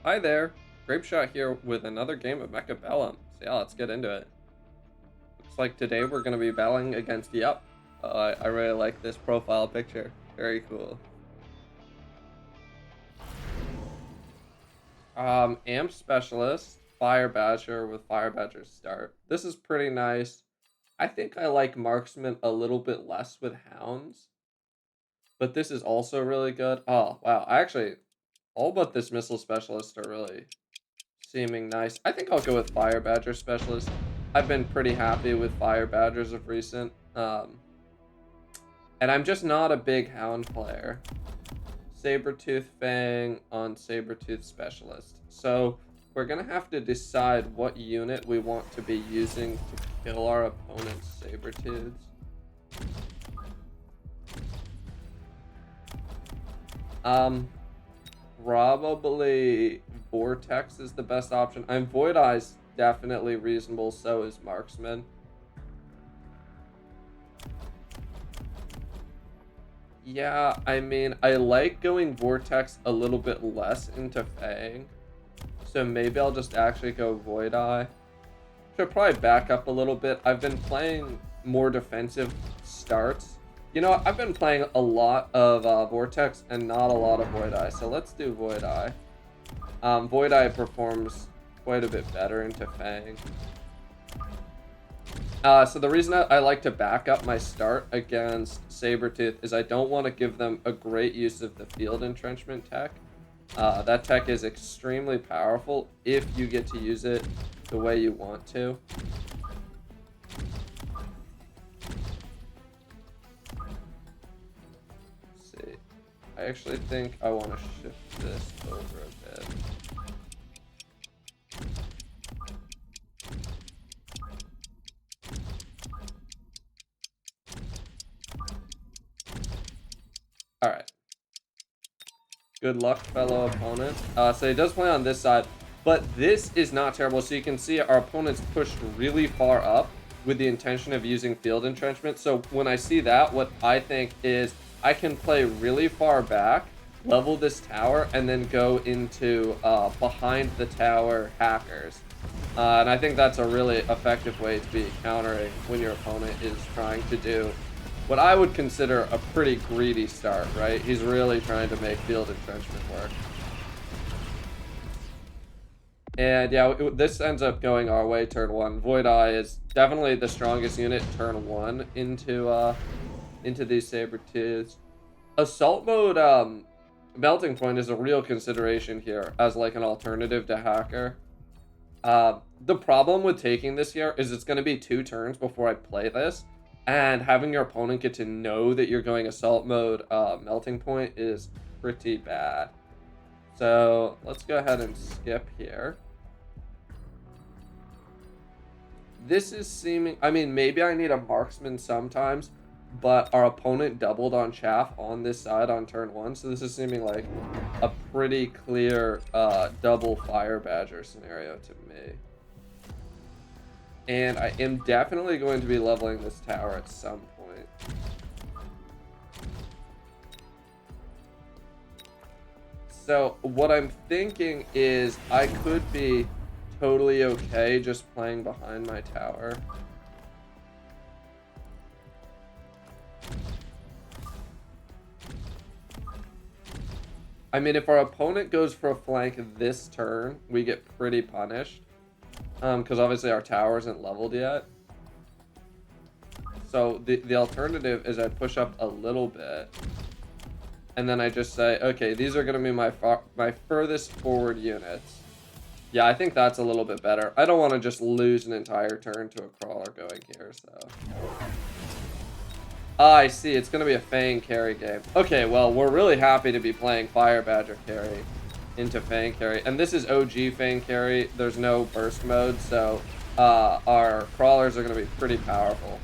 Hi there, Grape Shot here with another game of Mecha Bellum. So yeah, let's get into it. Looks like today we're going to be battling against Yup. I really like this profile picture. Very cool. Amp Specialist, Fire Badger with Fire Badger Start. This is pretty nice. I think I like Marksman a little bit less with Hounds. But this is also really good. Oh, wow. All but this Missile Specialist are really seeming nice. I think I'll go with Fire Badger Specialist. I've been pretty happy with Fire Badgers of recent. And I'm just not a big Hound player. Sabertooth Fang on Sabertooth Specialist. So we're going to have to decide what unit we want to be using to kill our opponent's Sabertooths. Probably Vortex is the best option. Void Eye's definitely reasonable, so is Marksman. Yeah, I mean, I like going Vortex a little bit less into Fang. So maybe I'll just actually go Void Eye. Should probably back up a little bit. I've been playing more defensive starts. You know, I've been playing a lot of Vortex and not a lot of Void Eye. So let's do Void Eye. Void Eye performs quite a bit better into Fang. So the reason I like to back up my start against Sabertooth is I don't want to give them a great use of the field entrenchment tech. That tech is extremely powerful if you get to use it the way you want to. Let's see. I actually think I want to shift this over a bit. Alright. Good luck, fellow opponent. So he does play on this side, but this is not terrible. So you can see our opponent's pushed really far up with the intention of using field entrenchment. So when I see that, what I think is I can play really far back, level this tower, and then go into behind the tower hackers. And I think that's a really effective way to be countering when your opponent is trying to do what I would consider a pretty greedy start, right? He's really trying to make field entrenchment work. And yeah, this ends up going our way turn one. Void Eye is definitely the strongest unit turn one into these Sabertooths. Assault mode melting point is a real consideration here as like an alternative to hacker. The problem with taking this here is it's going to be 2 turns before I play this. And having your opponent get to know that you're going assault mode melting point is pretty bad. So let's go ahead and skip here. This is seeming, I mean, maybe I need a marksman sometimes, but our opponent doubled on chaff on this side on turn 1. So this is seeming like a pretty clear double Fire Badger scenario to me. And I am definitely going to be leveling this tower at some point. So what I'm thinking is I could be totally okay just playing behind my tower. I mean, if our opponent goes for a flank this turn, we get pretty punished. Because obviously our tower isn't leveled yet. So the alternative is I push up a little bit. And then I just say, okay, these are going to be my furthest forward units. Yeah, I think that's a little bit better. I don't want to just lose an entire turn to a crawler going here, so. I see. It's going to be a Fang carry game. Okay, well, we're really happy to be playing Fire Badger carry into Fang carry. And this is OG Fang carry. There's no burst mode, so our crawlers are going to be pretty powerful.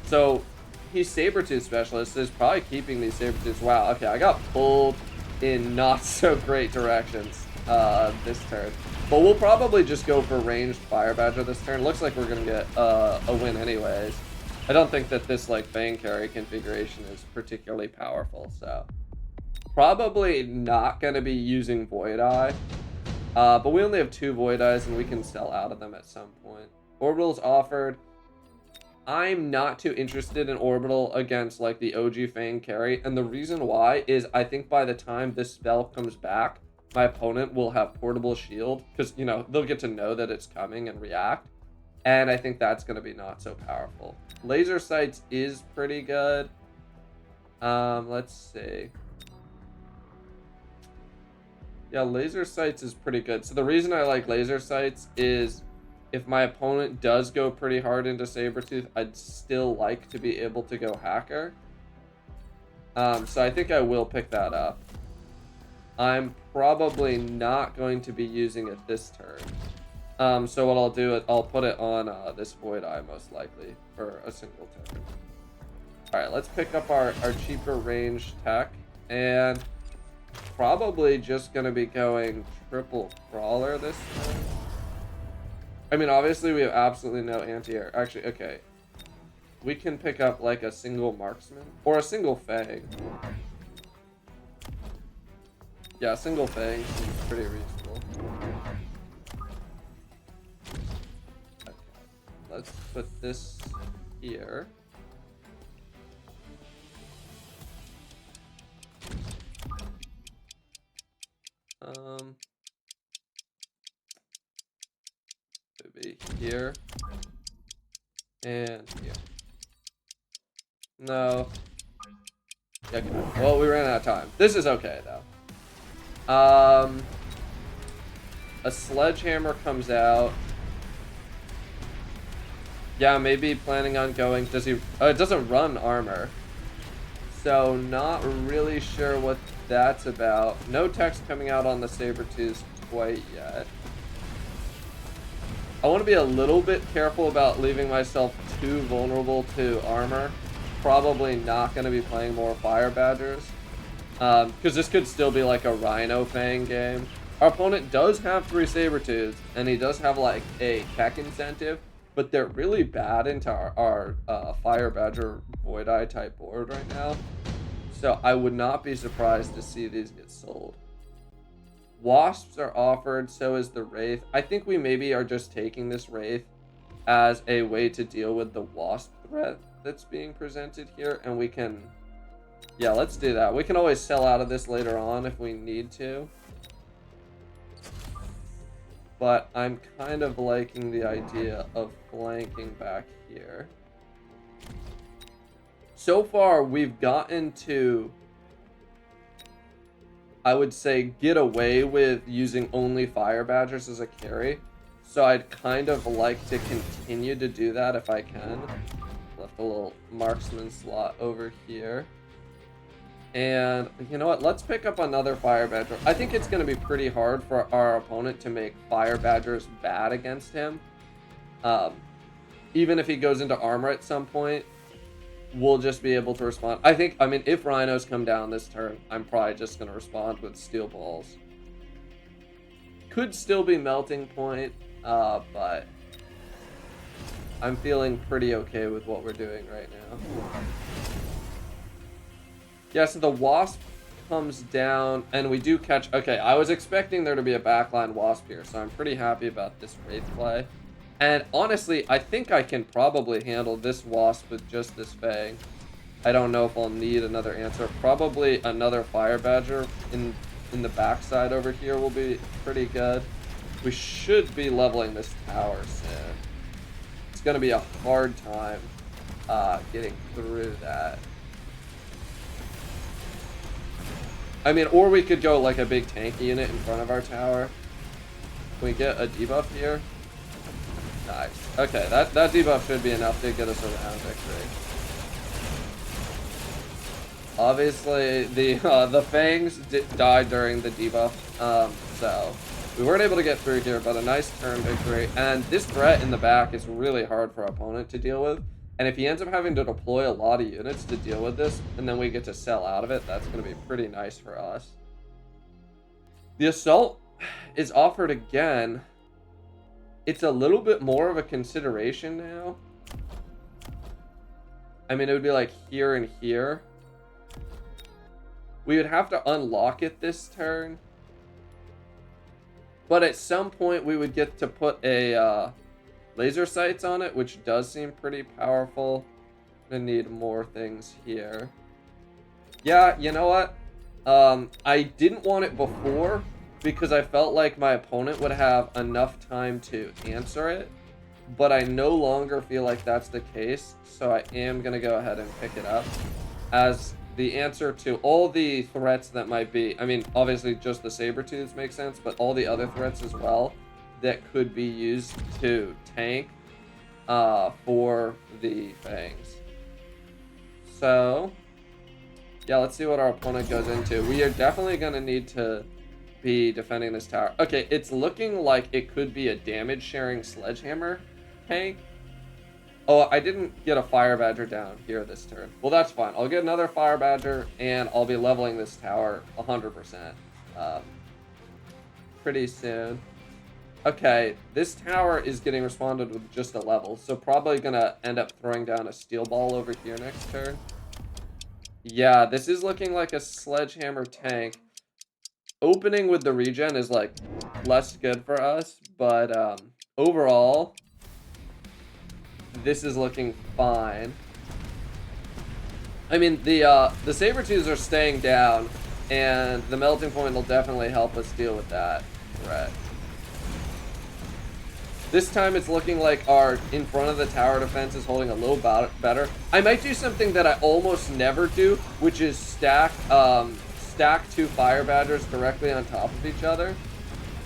So he's Sabertooth Specialist, so he's probably keeping these Sabertooths. Wow, okay, I got pulled in not so great directions this turn. But we'll probably just go for ranged Fire Badger this turn. Looks like we're going to get a win anyways. I don't think that this like Fang carry configuration is particularly powerful, so Probably not going to be using Void Eye. But we only have 2 Void Eyes, and we can sell out of them at some point. Orbital's offered. I'm not too interested in Orbital against, like, the OG Fang carry. And the reason why is I think by the time this spell comes back, my opponent will have Portable Shield. Because, you know, they'll get to know that it's coming and react. And I think that's going to be not so powerful. Laser Sights is pretty good. Let's see. Yeah, Laser Sights is pretty good. So the reason I like Laser Sights is if my opponent does go pretty hard into Sabretooth, I'd still like to be able to go Hacker. So I think I will pick that up. I'm probably not going to be using it this turn. So what I'll do is I'll put it on this Void Eye most likely for a single turn. Alright, let's pick up our cheaper range tech. And probably just going to be going triple Crawler this time. I mean, obviously we have absolutely no anti-air. Actually, okay. We can pick up like a single Marksman. Or a single Fang. Yeah, single Fang seems pretty reasonable. Okay. Let's put this here. Maybe here and here. No. Okay. Well, we ran out of time. This is okay though. A Sledgehammer comes out. Yeah, maybe planning on going. Does he? Oh, it doesn't run armor. So not really sure what that's about. No text coming out on the Sabretooth quite yet. I want to be a little bit careful about leaving myself too vulnerable to armor. Probably not going to be playing more Fire Badgers. Because this could still be like a Rhino Fang game. Our opponent does have 3 Sabretooths, and he does have like a tech incentive, but they're really bad into our Fire Badger Void Eye type board right now. So I would not be surprised to see these get sold. Wasps are offered, so is the Wraith. I think we maybe are just taking this Wraith as a way to deal with the Wasp threat that's being presented here, and we can... Yeah, let's do that. We can always sell out of this later on if we need to. But I'm kind of liking the idea of flanking back here. So far, we've gotten to, I would say, get away with using only Fire Badgers as a carry. So I'd kind of like to continue to do that if I can. Left a little Marksman slot over here. And you know what? Let's pick up another Fire Badger. I think it's going to be pretty hard for our opponent to make Fire Badgers bad against him. Even if he goes into armor at some point, we'll just be able to respond. I mean, if Rhinos come down this turn, I'm probably just going to respond with Steel Balls. Could still be Melting Point, but I'm feeling pretty okay with what we're doing right now. Yeah, so the Wasp comes down, and we do catch... Okay, I was expecting there to be a backline Wasp here, so I'm pretty happy about this Wraith play. And honestly, I think I can probably handle this Wasp with just this Fang. I don't know if I'll need another answer. Probably another Fire Badger in the backside over here will be pretty good. We should be leveling this tower soon. It's going to be a hard time getting through that. I mean, or we could go like a big tanky unit in front of our tower. Can we get a debuff here? Nice. Okay, that debuff should be enough to get us around victory. Obviously, the Fangs died during the debuff, so we weren't able to get through here, but a nice turn victory. And this threat in the back is really hard for our opponent to deal with. And if he ends up having to deploy a lot of units to deal with this, and then we get to sell out of it, that's going to be pretty nice for us. The Assault is offered again. It's a little bit more of a consideration now. I mean, it would be like here and here. We would have to unlock it this turn. But at some point, we would get to put a laser sights on it, which does seem pretty powerful. Gonna need more things here. Yeah, you know what? I didn't want it before because I felt like my opponent would have enough time to answer it. But I no longer feel like that's the case, so I am gonna go ahead and pick it up as the answer to all the threats that might be. I mean, obviously just the saber-tooths make sense, but all the other threats as well that could be used to tank for the fangs. So, yeah, let's see what our opponent goes into. We are definitely gonna need to be defending this tower. Okay, it's looking like it could be a damage-sharing sledgehammer tank. Oh, I didn't get a fire badger down here this turn. Well, that's fine. I'll get another fire badger, and I'll be leveling this tower 100% pretty soon. Okay, this tower is getting responded with just a level, so probably gonna end up throwing down a steel ball over here next turn. Yeah, this is looking like a sledgehammer tank. Opening with the regen is like less good for us, but overall, this is looking fine. I mean, the saber-tooths are staying down, and the melting point will definitely help us deal with that threat. This time it's looking like our in front of the tower defense is holding a little better. I might do something that I almost never do, which is stack 2 fire badgers directly on top of each other.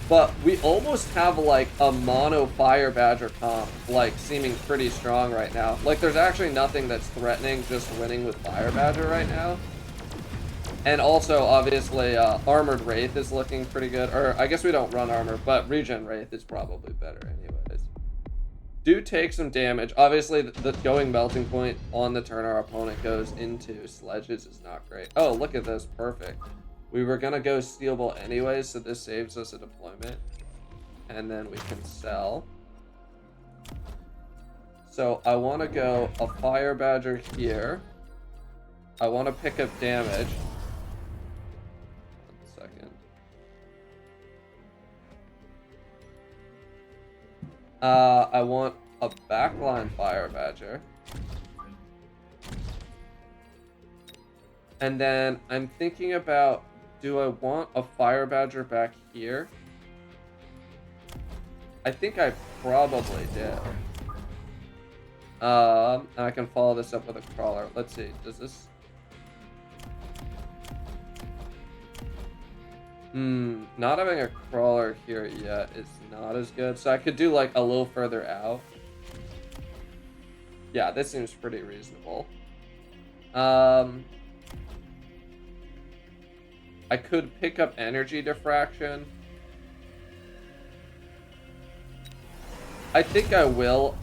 But we almost have like a mono fire badger comp, like seeming pretty strong right now. Like there's actually nothing that's threatening just winning with fire badger right now. And also obviously armored wraith is looking pretty good. Or I guess we don't run armor, but regen wraith is probably better anyways. Do take some damage. Obviously the going melting point on the turn our opponent goes into sledges is not great. Oh, look at this, perfect. We were gonna go steel ball anyways, so this saves us a deployment. And then we can sell. So I wanna go a fire badger here. I wanna pick up damage. 1 second. I want a backline fire badger. And then I'm thinking about, do I want a fire badger back here? I think I probably do. And I can follow this up with a crawler. Let's see, does this... not having a crawler here yet is not as good. So I could do like a little further out. Yeah, this seems pretty reasonable. I could pick up energy diffraction. I think I will.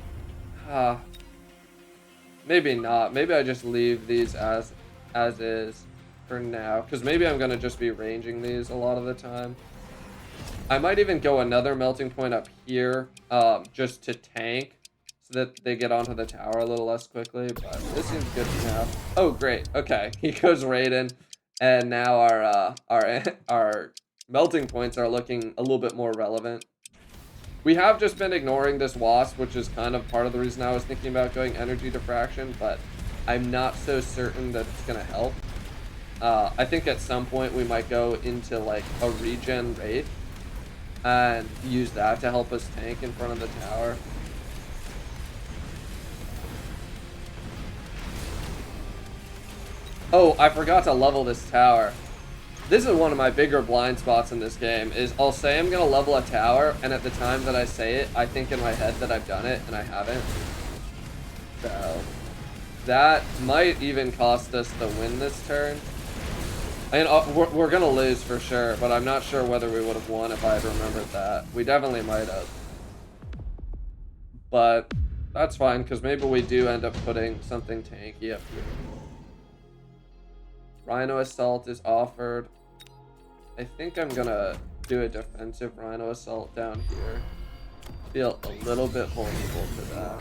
Maybe not. Maybe I just leave these as is for now, because maybe I'm gonna just be ranging these a lot of the time. I might even go another melting point up here, just to tank, so that they get onto the tower a little less quickly. But this seems good for now. Oh, great. Okay, he goes Raiden, and now our melting points are looking a little bit more relevant. We have just been ignoring this wasp, which is kind of part of the reason I was thinking about going energy diffraction, but I'm not so certain that it's gonna help. I think at some point we might go into like a regen wraith and use that to help us tank in front of the tower. Oh, I forgot to level this tower. This is one of my bigger blind spots in this game, is I'll say I'm gonna level a tower, and at the time that I say it, I think in my head that I've done it, and I haven't. So, that might even cost us the win this turn. I mean, we're gonna lose for sure, but I'm not sure whether we would have won if I had remembered that. We definitely might have. But that's fine, because maybe we do end up putting something tanky up here. Rhino Assault is offered. I think I'm gonna do a defensive Rhino Assault down here. Feel a little bit vulnerable to that.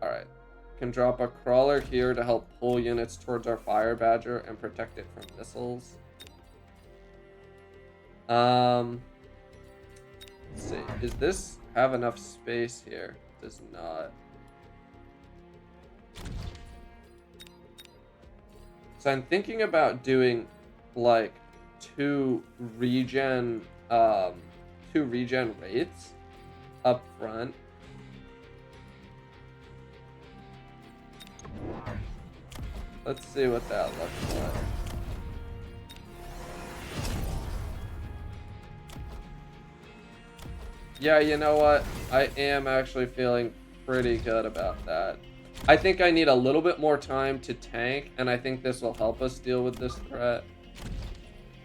Alright. Can drop a crawler here to help pull units towards our fire badger and protect it from missiles. Let's see. Does this have enough space here? It does not. So I'm thinking about doing like two regen wraiths up front. Let's see what that looks like. Yeah, you know what? I am actually feeling pretty good about that. I think I need a little bit more time to tank, and I think this will help us deal with this threat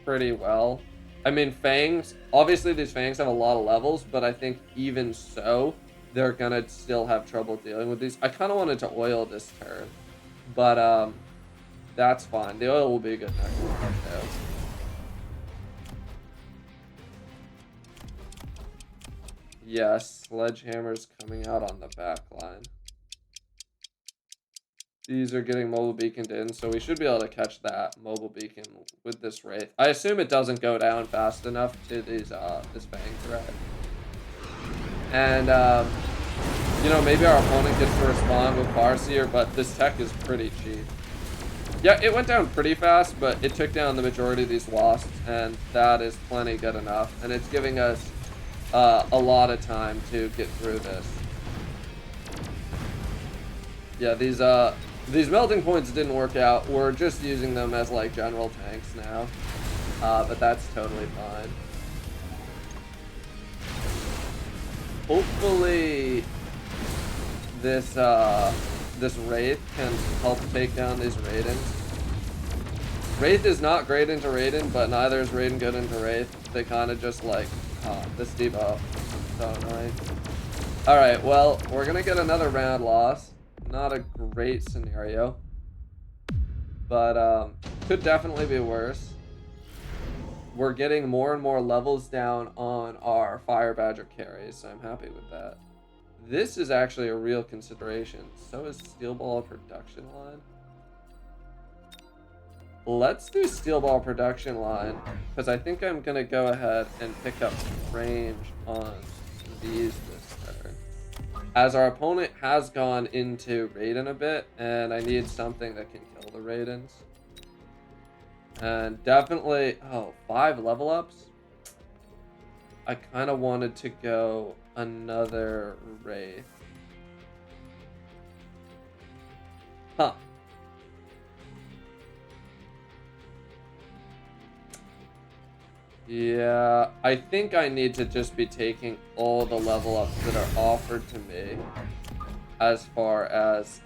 pretty well. I mean, Fangs, obviously these Fangs have a lot of levels, but I think even so, they're gonna still have trouble dealing with these. I kind of wanted to oil this turn, but that's fine. The oil will be good next turn too. Yes, Sledgehammer's coming out on the back line. These are getting mobile beaconed in, so we should be able to catch that mobile beacon with this Wraith. I assume it doesn't go down fast enough to these this Fang threat. And you know, maybe our opponent gets to respond with Farseer, but this tech is pretty cheap. Yeah, it went down pretty fast, but it took down the majority of these wasps, and that is plenty good enough. And it's giving us a lot of time to get through this. Yeah, these melting points didn't work out. We're just using them as like general tanks now, but that's totally fine. Hopefully, this Wraith can help take down these Raidens. Wraith is not great into Raiden, but neither is Raiden good into Wraith. They kind of just like, this debuff. So annoying. Alright, well, we're gonna get another round loss. Not a great scenario, but could definitely be worse. We're getting more and more levels down on our Fire Badger carries, so I'm happy with that. This is actually a real consideration. So is Steel Ball Production Line. Let's do Steel Ball Production Line, because I think I'm going to go ahead and pick up range on these this turn. As our opponent has gone into Raiden a bit, and I need something that can kill the Raidens. And definitely, 5 level ups. I kind of wanted to go another Wraith. Huh. Yeah, I think I need to just be taking all the level ups that are offered to me as far as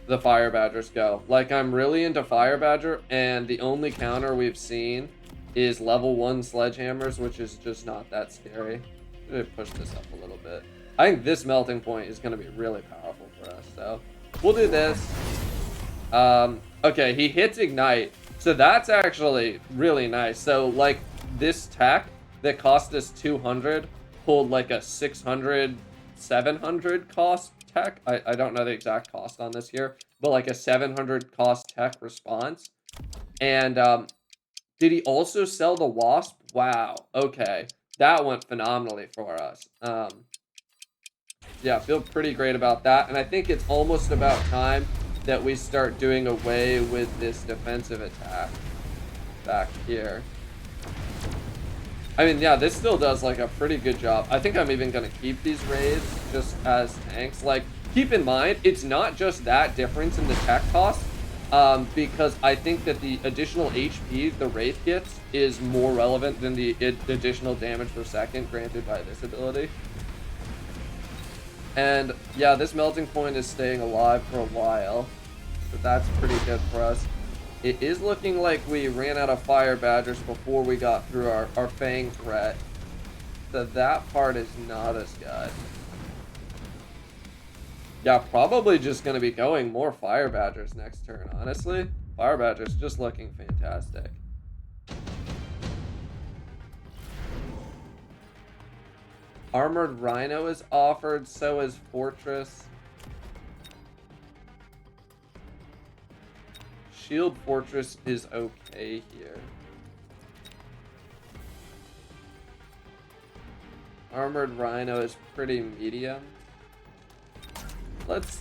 the Fire Badgers go. Like, I'm really into Fire Badger, and the only counter we've seen is level 1 Sledgehammers, which is just not that scary. I'm gonna push this up a little bit. I think this melting point is going to be really powerful for us, so we'll do this. Okay, he hits Ignite. So that's actually really nice. So like this tech that cost us 200 pulled like a 600, 700 cost tech. I don't know the exact cost on this here, but like a 700 cost tech response. And did he also sell the Wasp? Wow. Okay. That went phenomenally for us. Yeah, feel pretty great about that. And I think it's almost about time that we start doing away with this defensive attack back here. I mean, yeah, this still does like a pretty good job. I think I'm even gonna keep these raids just as tanks. Like, keep in mind, it's not just that difference in the tech cost, because I think that the additional HP the Wraith gets is more relevant than the additional damage per second granted by this ability. And yeah, this melting point is staying alive for a while, so that's pretty good for us. It is looking like we ran out of Fire Badgers before we got through our Fang threat, so that part is not as good. Yeah, probably just going to be going more Fire Badgers next turn, honestly. Fire Badgers just looking fantastic. Armored Rhino is offered, so is Fortress. Shield Fortress is okay here. Armored Rhino is pretty medium. Let's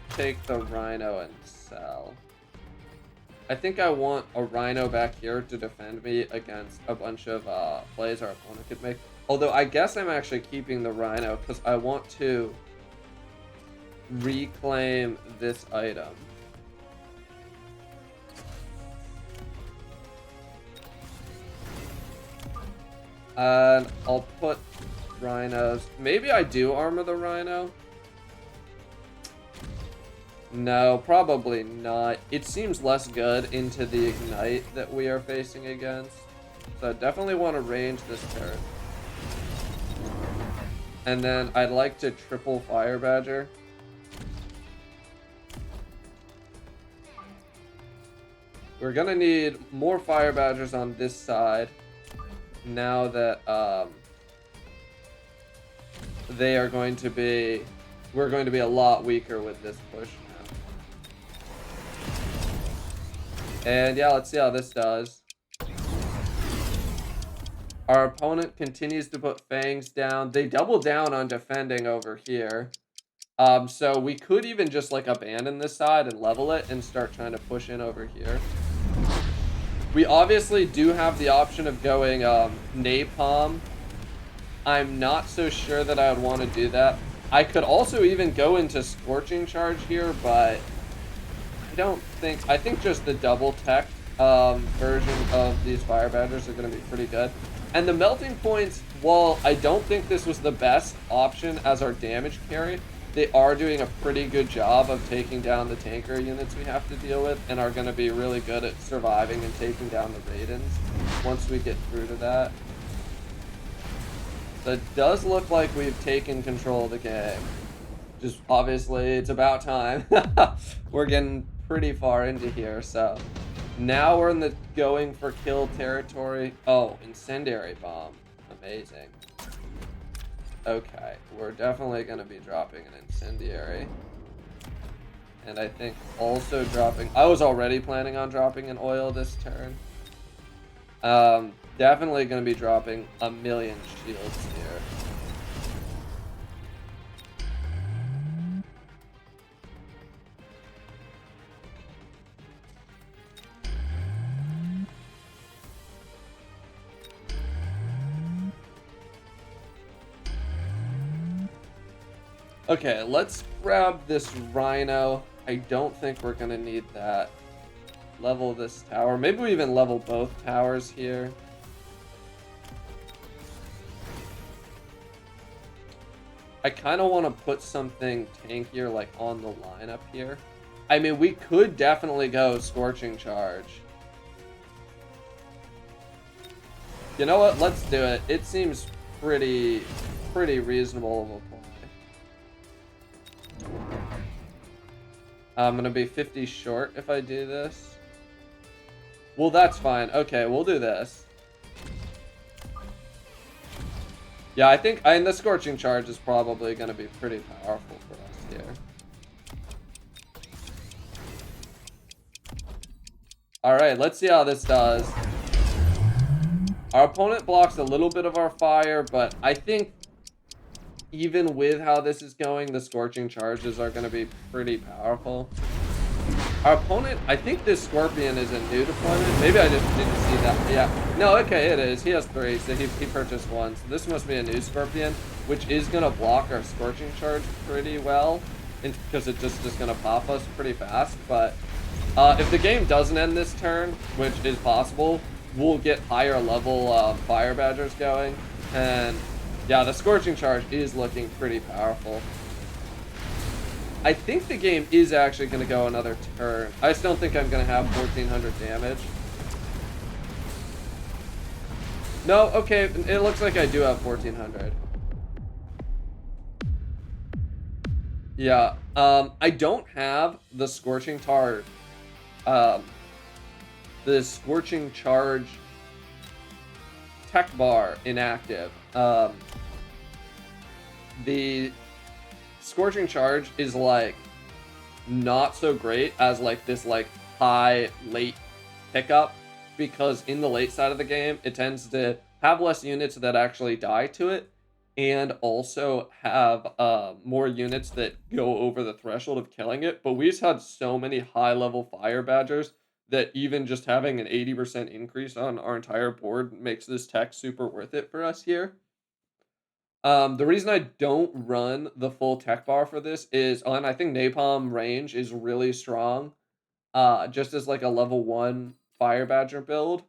take the Rhino and sell. I think I want a Rhino back here to defend me against a bunch of plays our opponent could make. Although I guess I'm actually keeping the Rhino because I want to reclaim this item. And I'll put Rhinos. Maybe I do armor the Rhino. No, probably not. It seems less good into the Ignite that we are facing against. So I definitely want to range this turn. And then I'd like to triple Fire Badger. We're going to need more Fire Badgers on this side. Now that they are going to be... We're going to be a lot weaker with this push now. And yeah, let's see how this does. Our opponent continues to put Fangs down. They double down on defending over here. So we could even just like abandon this side and level it and start trying to push in over here. We obviously do have the option of going Napalm. I'm not so sure that I would want to do that. I could also even go into Scorching Charge here, but I don't think... I think just the double tech version of these Fire Badgers are going to be pretty good. And the Melting Points, while I don't think this was the best option as our damage carry, they are doing a pretty good job of taking down the tanker units we have to deal with and are going to be really good at surviving and taking down the Raidens once we get through to that. So it does look like we've taken control of the game. Just obviously, it's about time. We're getting pretty far into here, so... Now we're in the going for kill territory. Oh, Incendiary Bomb. Amazing. Okay, we're definitely going to be dropping an Incendiary. And I think also dropping... I was already planning on dropping an Oil this turn. Definitely going to be dropping a million shields here. Okay, let's grab this Rhino. I don't think we're going to need that. Level this tower. Maybe we even level both towers here. I kind of want to put something tankier like on the line up here. I mean, we could definitely go Scorching Charge. You know what? Let's do it. It seems pretty reasonable of a play. I'm going to be 50 short if I do this. Well, that's fine. Okay, we'll do this. Yeah, I think the Scorching Charge is probably going to be pretty powerful for us here. Alright, let's see how this does. Our opponent blocks a little bit of our fire, but I think even with how this is going, the Scorching Charges are going to be pretty powerful. Our opponent, I think this Scorpion is a new deployment. Maybe I just didn't see that. Yeah. No, okay, it is. He has 3, so he purchased 1. So this must be a new Scorpion, which is going to block our Scorching Charge pretty well, because it's just going to pop us pretty fast. But if the game doesn't end this turn, which is possible, we'll get higher level Fire Badgers going. And yeah, the Scorching Charge is looking pretty powerful. I think the game is actually going to go another turn. I just don't think I'm going to have 1400 damage. No, okay, it looks like I do have 1400. Yeah, I don't have the Scorching Charge. The Scorching Charge tech bar inactive. the Scorching Charge is like not so great as like this like high late pickup, because in the late side of the game it tends to have less units that actually die to it, and also have more units that go over the threshold of killing it. But we just had so many high level fire badgers that even just having an 80% increase on our entire board makes this tech super worth it for us here. The reason I don't run the full tech bar for this is, and I think Napalm range is really strong, just as like a level 1 Fire Badger build.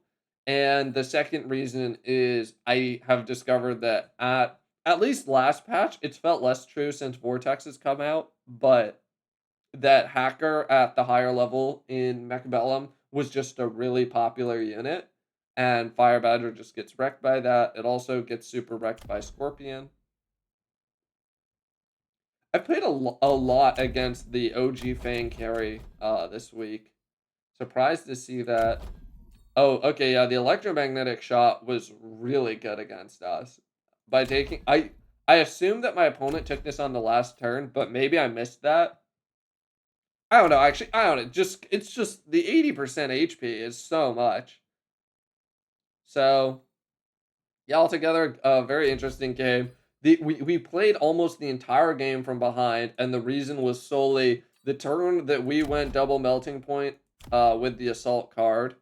And the second reason is I have discovered that at least last patch, it's felt less true since Vortex has come out, but that Hacker at the higher level in Mechabellum was just a really popular unit, and Fire Badger just gets wrecked by that. It also gets super wrecked by Scorpion. I played a lot against the OG Fang carry this week. Surprised to see that. Oh, okay, yeah, the electromagnetic shot was really good against us. By taking I assumed that my opponent took this on the last turn, but maybe I missed that. I don't know, actually, I don't know. Just it's just the 80% HP is so much. So, yeah, altogether a very interesting game. We played almost the entire game from behind, and the reason was solely the turn that we went double melting point with the assault card.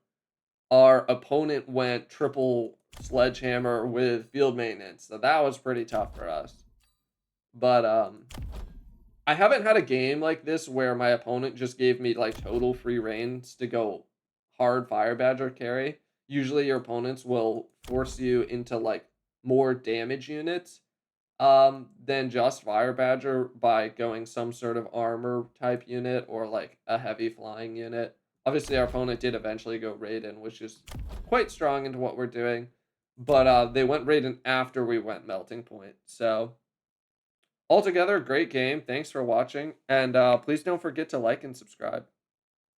Our opponent went triple sledgehammer with field maintenance, so that was pretty tough for us. But I haven't had a game like this where my opponent just gave me like total free reigns to go hard Fire Badger carry. Usually your opponents will force you into like more damage units than just Fire Badger by going some sort of armor type unit or like a heavy flying unit. Obviously our opponent did eventually go Raiden, which is quite strong into what we're doing, but they went Raiden after we went Melting Point. So altogether, great game. Thanks for watching, and please don't forget to like and subscribe.